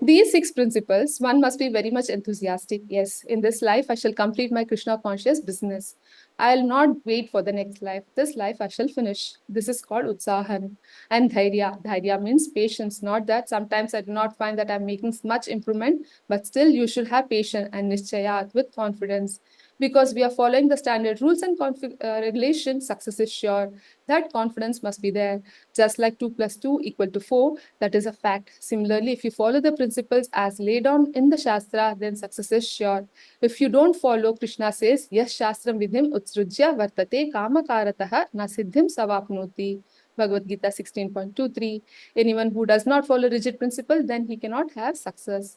These 6 principles, one must be very much enthusiastic. Yes, in this life, I shall complete my Krishna conscious business. I'll not wait for the next life. This life I shall finish. This is called Utsahan. And Dhairya. Dhairya means patience. Not that sometimes I do not find that I'm making much improvement, but still you should have patience and Nishchayat with confidence. Because we are following the standard rules and regulations, success is sure. That confidence must be there. Just like 2 plus 2 equal to 4, that is a fact. Similarly, if you follow the principles as laid down in the Shastra, then success is sure. If you don't follow, Krishna says, Yes Shastram vidhim utsrujya vartate kamakarataha na siddhim savapnoti. Bhagavad Gita 16.23. Anyone who does not follow rigid principle, then he cannot have success.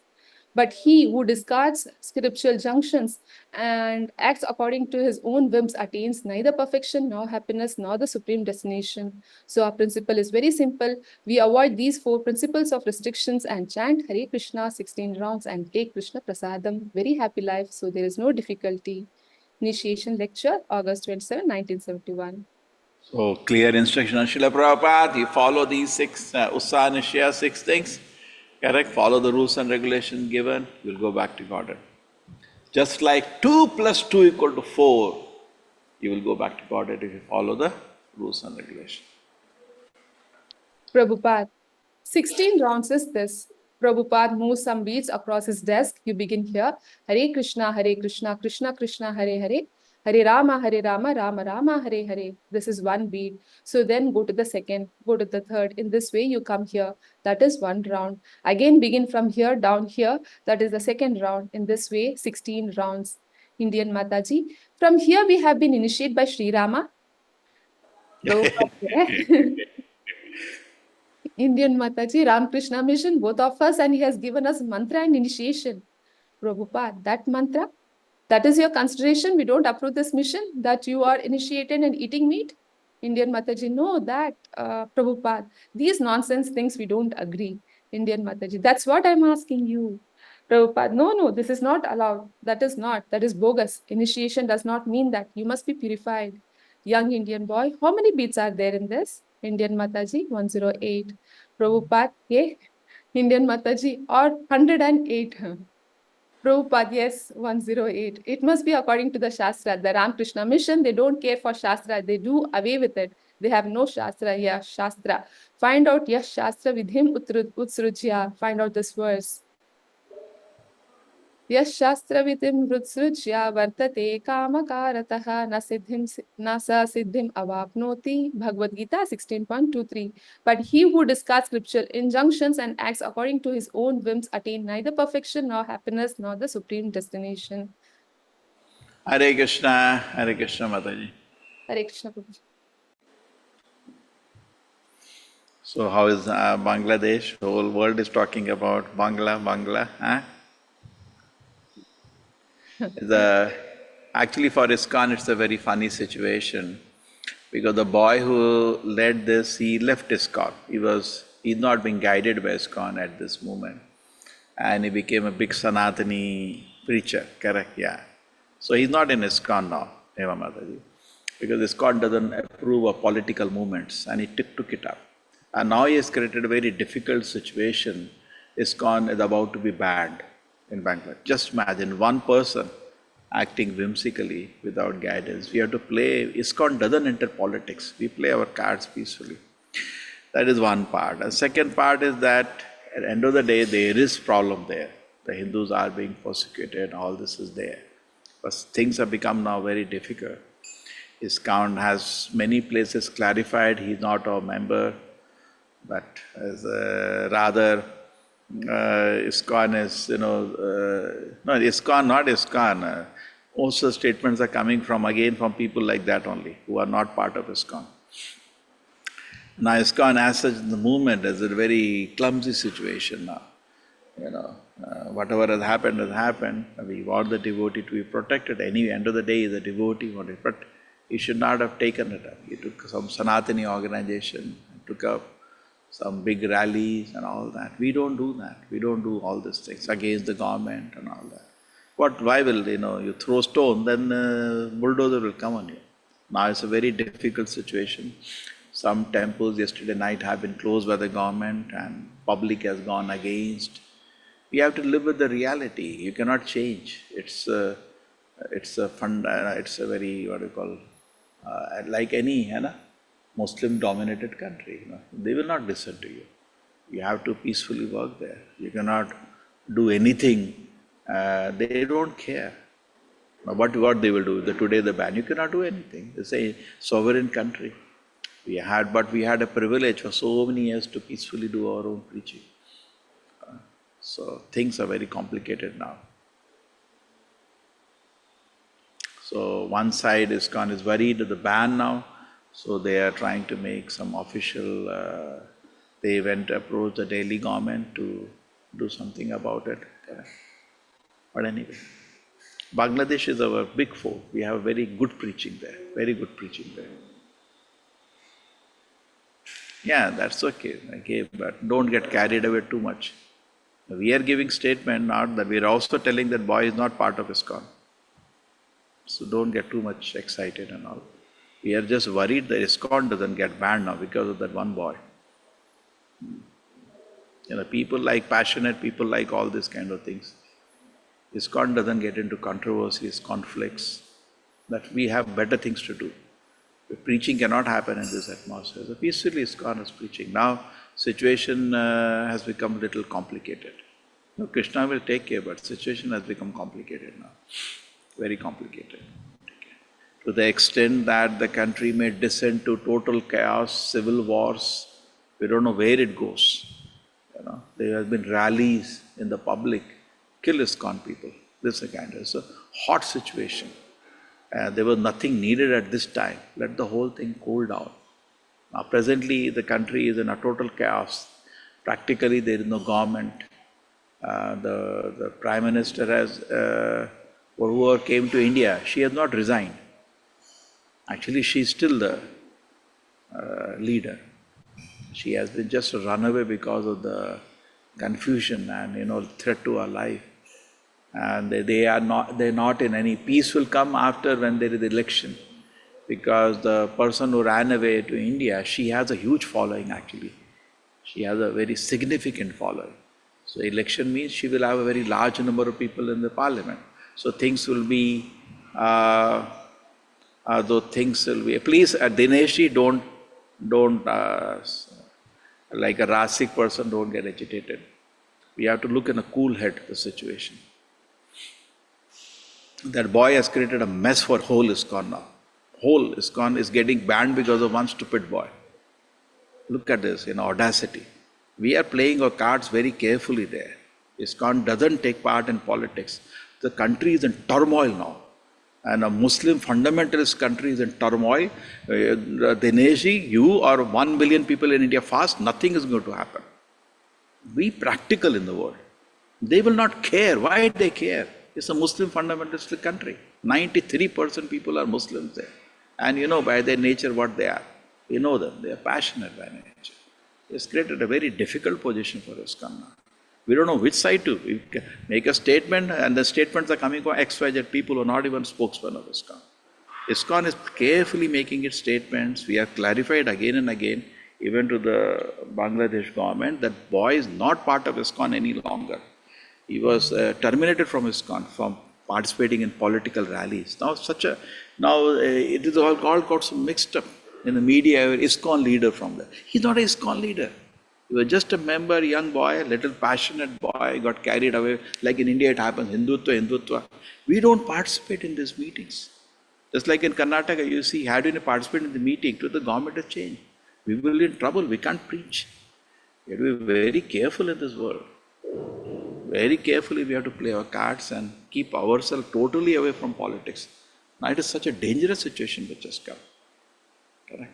But he who discards scriptural junctions and acts according to his own whims attains neither perfection nor happiness nor the supreme destination. So our principle is very simple. We avoid these 4 principles of restrictions and chant Hare Krishna 16 rounds and take Krishna Prasadam. Very happy life, so there is no difficulty. Initiation lecture, August 27, 1971. So clear instruction on Srila Prabhupada, you follow these 6, Ussa Nishya, 6 things. Correct? Follow the rules and regulations given, you'll go back to Godhead. Just like 2 plus 2 equal to 4, you will go back to Godhead if you follow the rules and regulations. Prabhupada, 16 rounds is this. Prabhupada moves some beats across his desk. You begin here. Hare Krishna, Krishna Krishna, Hare Hare. Hare Rama, Rama Rama, Hare Hare. This is one beat. So then go to the second, go to the third. In this way, you come here. That is one round. Again, begin from here, down here. That is the second round. In this way, 16 rounds. Indian Mataji. From here, we have been initiated by Sri Rama. Indian Mataji, Ram Krishna mission, both of us, and he has given us mantra and initiation. Prabhupada, that mantra, that is your consideration. We don't approve this mission, that you are initiated and eating meat. Indian Mataji, no, that, Prabhupada, these nonsense things we don't agree. Indian Mataji, that's what I'm asking you. Prabhupada, no, this is not allowed. That is bogus. Initiation does not mean that. You must be purified. Young Indian boy, how many beats are there in this? Indian Mataji, 108. Prabhupada, yeah. Indian Mataji, or 108. Prabhupada, yes, 108. It must be according to the Shastra. The Ramakrishna mission, they don't care for Shastra. They do away with it. They have no Shastra. Yeah, Shastra. Find out, yes, Shastra vidhim utsrujya. Find out this verse. Yes, Shastra vidhim utsrujya vartate kamakarataha nasa siddhim avapnoti. Bhagavad Gita 16.23. But he who discards scriptural injunctions and acts according to his own whims attain neither perfection nor happiness nor the supreme destination. Hare Krishna Mataji. Hare Krishna Prabhuji. So how is Bangladesh? The whole world is talking about Bangla, huh? Actually for ISKCON it's a very funny situation because the boy who led this, he left ISKCON. He's not being guided by ISKCON at this moment. And he became a big Sanatani preacher, correct? Yeah. So he's not in ISKCON now, Eva Mataji, because ISKCON doesn't approve of political movements and he took it up. And now he has created a very difficult situation. ISKCON is about to be banned in Bangladesh. Just imagine one person acting whimsically without guidance. We have to play. ISKCON doesn't enter politics. We play our cards peacefully. That is one part. The second part is that at the end of the day, there is problem there. The Hindus are being persecuted, all this is there. But things have become now very difficult. ISKCON has many places clarified he's not a member, but as rather ISKCON is, no, ISKCON, not ISKCON. Most of the statements are coming from, again, from people like that only, who are not part of ISKCON. Now ISKCON as such, the movement is a very clumsy situation now. Whatever has happened has happened. We want the devotee to be protected. Anyway, end of the day, the devotee wanted, but he should not have taken it up. He took some Sanatani organization, took up some big rallies and all that. We don't do that. We don't do all these things against the government and all that. Why will, you throw stone, then bulldozer will come on you. Now it's a very difficult situation. Some temples yesterday night have been closed by the government and public has gone against. We have to live with the reality. You cannot change. It's a very, like any Muslim-dominated country. They will not listen to you. You have to peacefully work there. You cannot do anything. They don't care. Now, what they will do? Today the ban. You cannot do anything. It's a sovereign country. We had a privilege for so many years to peacefully do our own preaching. So things are very complicated now. So one side ISKCON is worried of the ban now, so they are trying to make some official, they went to approach the Delhi government to do something about it. But anyway, Bangladesh is our big foe. We have very good preaching there, very good preaching there. Yeah, that's okay, but don't get carried away too much. We are giving statement, not that we are also telling that boy is not part of ISKCON. So don't get too much excited and all. We are just worried that ISKCON doesn't get banned now because of that one boy. People like passionate, people like all these kind of things. ISKCON doesn't get into controversies, conflicts, that we have better things to do. The preaching cannot happen in this atmosphere. So peacefully ISKCON is preaching. Now situation has become a little complicated. Krishna will take care, but situation has become complicated now. Very complicated. To the extent that the country may descend to total chaos, civil wars. We don't know where it goes. There have been rallies in the public. Kill ISKCON people. This is it's a hot situation. There was nothing needed at this time. Let the whole thing cool down. Now presently the country is in a total chaos. Practically there is no government. The Prime Minister has, or whoever came to India, she has not resigned. Actually she is still the leader. She has been just run away because of the confusion and threat to her life. And they're not in any peace will come after when there is election. Because the person who ran away to India, she has a huge following actually. She has a very significant following. So election means she will have a very large number of people in the parliament. So things will be, please Dineshji, don't like a Rasik person, don't get agitated. We have to look in a cool head at the situation. That boy has created a mess for whole ISKCON now. Whole ISKCON is getting banned because of one stupid boy. Look at this, audacity. We are playing our cards very carefully there. ISKCON doesn't take part in politics. The country is in turmoil now. And a Muslim fundamentalist country is in turmoil. Dineshji, you or 1 billion people in India fast, nothing is going to happen. Be practical in the world. They will not care. Why they care? It's a Muslim fundamentalist country. 93% people are Muslims there. And by their nature what they are. You know them. They are passionate by nature. It's created a very difficult position for ISKCON now. We don't know which side to. We make a statement and the statements are coming from XYZ people who are not even spokesmen of ISKCON. ISKCON is carefully making its statements. We have clarified again and again, even to the Bangladesh government, that boy is not part of ISKCON any longer. He was terminated from ISKCON, from participating in political rallies. It is all got so mixed up in the media. ISKCON leader from there. He's not an ISKCON leader. He was just a member, young boy, little passionate boy, got carried away. Like in India, it happens, Hindutva. We don't participate in these meetings. Just like in Karnataka, you see, how do you participate in the meeting? To the government has changed. We will be in trouble. We can't preach. We have to be very careful in this world. Very carefully we have to play our cards and keep ourselves totally away from politics. Now it is such a dangerous situation which has come. Correct?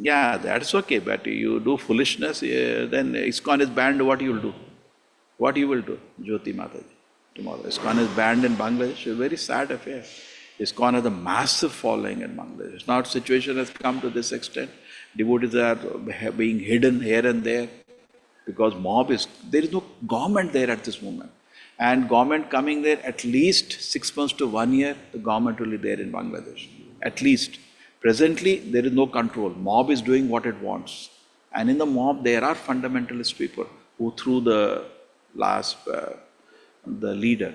Yeah, that's okay, but you do foolishness, then ISKCON is banned, what you will do? What you will do, Jyoti Mataji, tomorrow? ISKCON is banned in Bangladesh, a very sad affair. ISKCON has a massive following in Bangladesh. Now situation has come to this extent. Devotees are being hidden here and there because there is no government there at this moment. And government coming there at least 6 months to 1 year, the government will be there in Bangladesh, at least. Presently, there is no control. Mob is doing what it wants. And in the mob, there are fundamentalist people who threw the leader,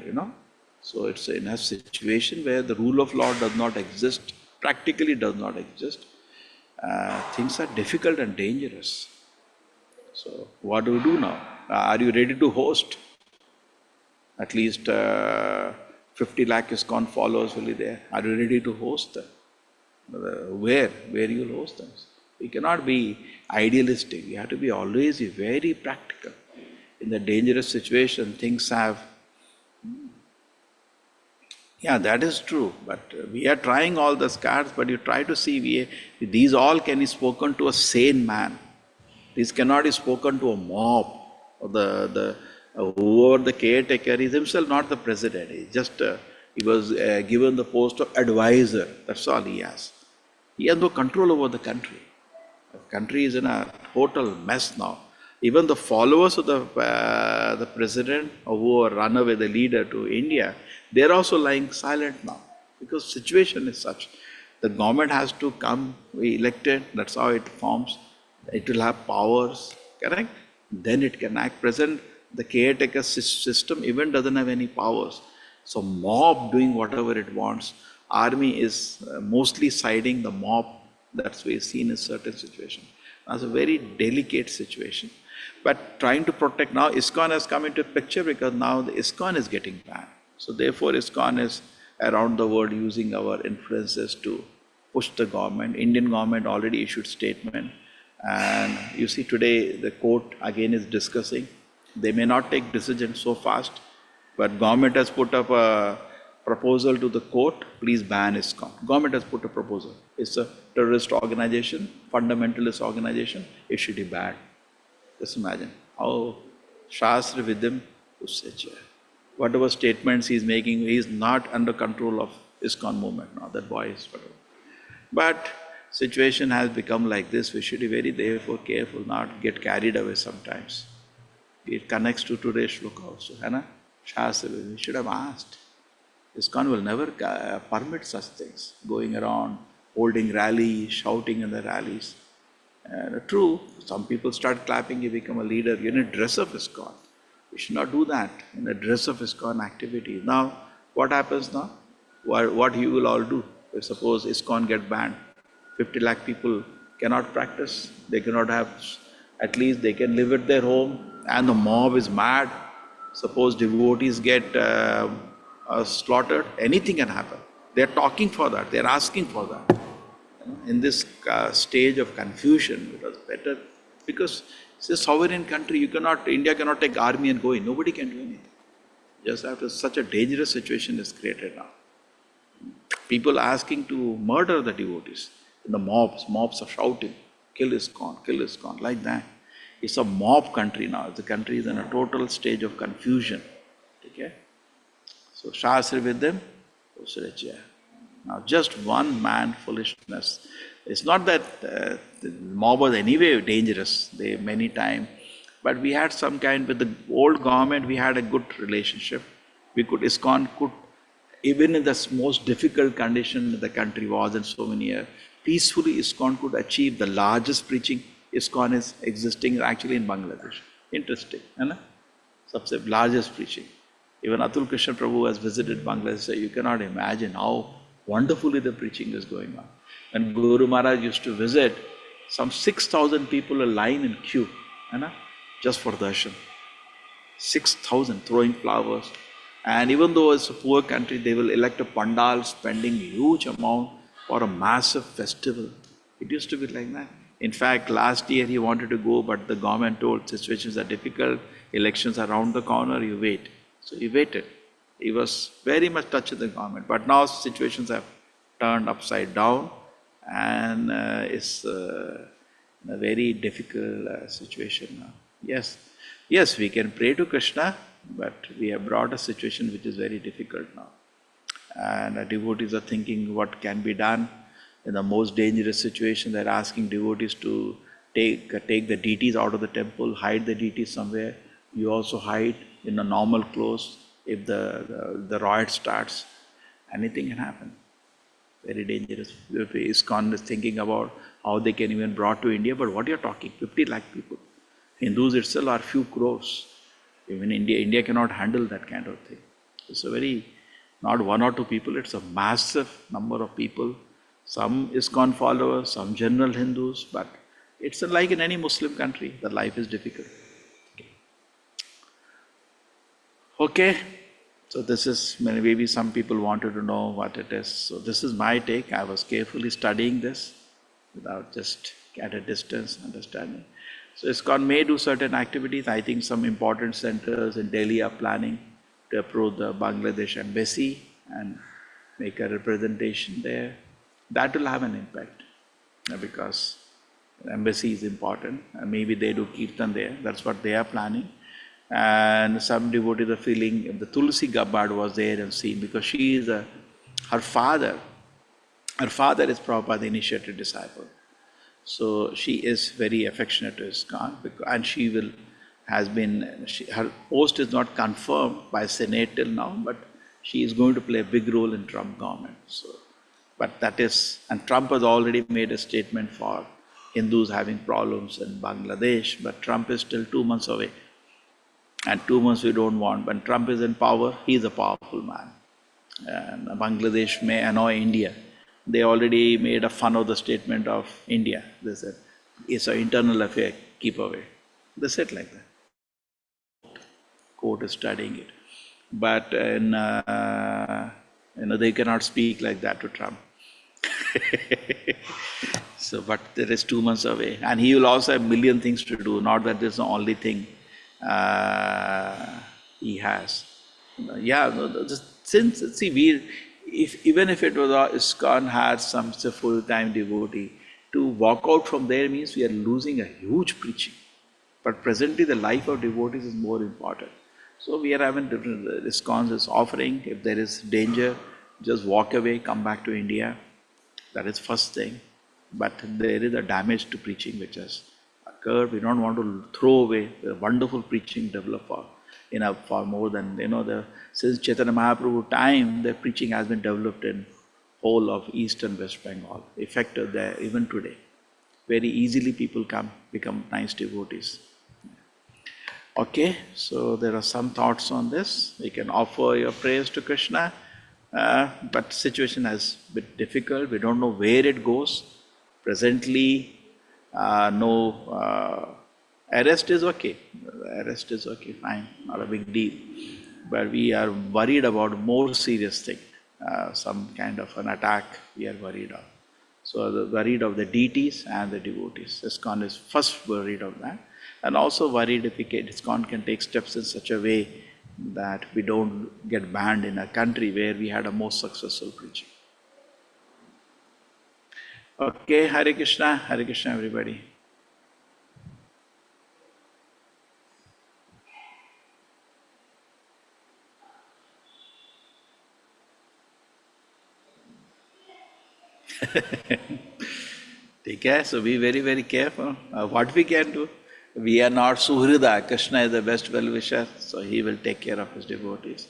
So it's in a situation where the rule of law does not exist, practically does not exist. Things are difficult and dangerous. So what do we do now? Are you ready to host? At least 50 lakh ISKCON followers will be there. Are you ready to host them? Where you will host them? We cannot be idealistic. We have to be always very practical. In the dangerous situation, things have... Yeah, that is true. But we are trying all the cards, but you try to see, these all can be spoken to a sane man. These cannot be spoken to a mob. Or whoever the caretaker is himself not the president. He was given the post of advisor. That's all he has. He has no control over the country. The country is in a total mess now. Even the followers of the president who are run away, the leader to India, they are also lying silent now because situation is such. The government has to come, we elected, that's how it forms. It will have powers, correct? Then it can act. Present, the caretaker system even doesn't have any powers. So mob doing whatever it wants. Army is mostly siding the mob. That's what we've seen in certain situations. That's a very delicate situation. But trying to protect now, ISKCON has come into picture because now the ISKCON is getting banned. So therefore ISKCON is around the world using our influences to push the government. Indian government already issued statement. And you see today the court again is discussing. They may not take decision so fast, but government has put up a proposal to the court, please ban ISKCON. Government has put a proposal. It's a terrorist organization, fundamentalist organization, it should be banned. Just imagine how Shastra Vidyam Ussecha. Whatever statements he's making, he's not under control of ISKCON movement now, that boy is whatever. But situation has become like this, we should be very therefore careful, not get carried away sometimes. It connects to today's shloka also, Shastra, we should have asked. ISKCON will never permit such things, going around, holding rallies, shouting in the rallies. True, some people start clapping, you become a leader, you're in a dress of ISKCON. You should not do that in a dress of ISKCON activity. Now, what happens now? What you will all do? If suppose ISKCON get banned, 50 lakh people cannot practice, they cannot have, at least they can live at their home, and the mob is mad. Suppose devotees get slaughtered, anything can happen. They're talking for that, they're asking for that. In this stage of confusion, it was better, because it's a sovereign country, India cannot take army and go in, nobody can do anything. Just after such a dangerous situation is created now. People asking to murder the devotees. In the mobs are shouting, kill ISKCON, like that. It's a mob country now, the country is in a total stage of confusion. Okay? So Shastra Vidyam Ussecha. Now just one man foolishness. It's not that the mob was anyway dangerous, they many times, but we had some kind, with the old government we had a good relationship. ISKCON could, even in the most difficult condition the country was in so many years, peacefully ISKCON could achieve the largest preaching. ISKCON is existing actually in Bangladesh. Interesting, है ना? सबसे largest preaching. Even Atul Krishna Prabhu has visited Bangladesh. So you cannot imagine how wonderfully the preaching is going on. When Guru Maharaj used to visit, some 6,000 people are lying in queue, just for darshan. 6,000 throwing flowers. And even though it's a poor country, they will elect a pandal spending huge amount for a massive festival. It used to be like that. In fact, last year he wanted to go, but the government told situations are difficult, elections are around the corner, you wait. So he waited. He was very much touched with the government. But now situations have turned upside down, and it's a very difficult situation now. Yes, we can pray to Krishna, but we have brought a situation which is very difficult now. And our devotees are thinking what can be done. In the most dangerous situation, they're asking devotees to take the deities out of the temple, hide the deities somewhere. You also hide in a normal clothes. If the riot starts, anything can happen. Very dangerous. ISKCON is thinking about how they can even brought to India, but what you're talking, 50 lakh people. Hindus itself are few crores. Even India cannot handle that kind of thing. It's a very, not one or two people, it's a massive number of people. Some ISKCON followers, some general Hindus, but it's like in any Muslim country, the life is difficult. Okay, so this is, maybe some people wanted to know what it is. So this is my take. I was carefully studying this without just at a distance understanding. So ISKCON may do certain activities. I think some important centers in Delhi are planning to approach the Bangladesh embassy and make a representation there. That will have an impact because the embassy is important, and maybe they do kirtan there. That's what they are planning. And some devotees are feeling, if the Tulsi Gabbard was there and seen, because she is her father is Prabhupada, the initiated disciple. So she is very affectionate to ISKCON, and she has been, her post is not confirmed by Senate till now, but she is going to play a big role in Trump government. So, but that is, and Trump has already made a statement for Hindus having problems in Bangladesh, but Trump is still 2 months away. And 2 months we don't want. When Trump is in power, he is a powerful man. And Bangladesh may annoy India. They already made a fun of the statement of India. They said, it's an internal affair, keep away. They said like that. Court is studying it. But they cannot speak like that to Trump. So, but there is 2 months away. And he will also have a million things to do, not that this is the only thing he has. Even if it was ISKCON had some full-time devotee, to walk out from there means we are losing a huge preaching. But presently the life of devotees is more important. So we are having different, ISKCON is offering, if there is danger, just walk away, come back to India. That is first thing. But there is a damage to preaching which has occurred. We don't want to throw away the wonderful preaching developed for more than, since Chaitanya Mahaprabhu time, the preaching has been developed in whole of East and West Bengal, effective there even today. Very easily people become nice devotees. Okay, so there are some thoughts on this. We can offer your prayers to Krishna, but situation is a bit difficult. We don't know where it goes. Presently, no arrest is okay. Arrest is okay, fine, not a big deal. But we are worried about more serious thing, some kind of an attack we are worried of. So worried of the deities and the devotees. ISKCON is first worried of that. And also worried if ISKCON can take steps in such a way that we don't get banned in a country where we had a most successful preaching. Okay, Hare Krishna everybody. Take care, so be very, very careful. What we can do, we are not Suhrida. Krishna is the best well-wisher, so he will take care of his devotees.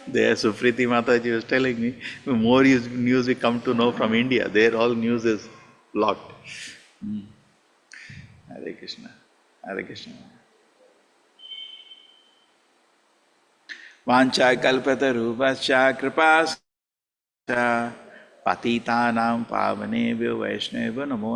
There, Supriti Mataji was telling me, more news we come to know from India. There all news is blocked. Krishna. Hare Krishna. Vancha kalpata rupascha kripas patitanam pavanebhyo vaishnavyo namo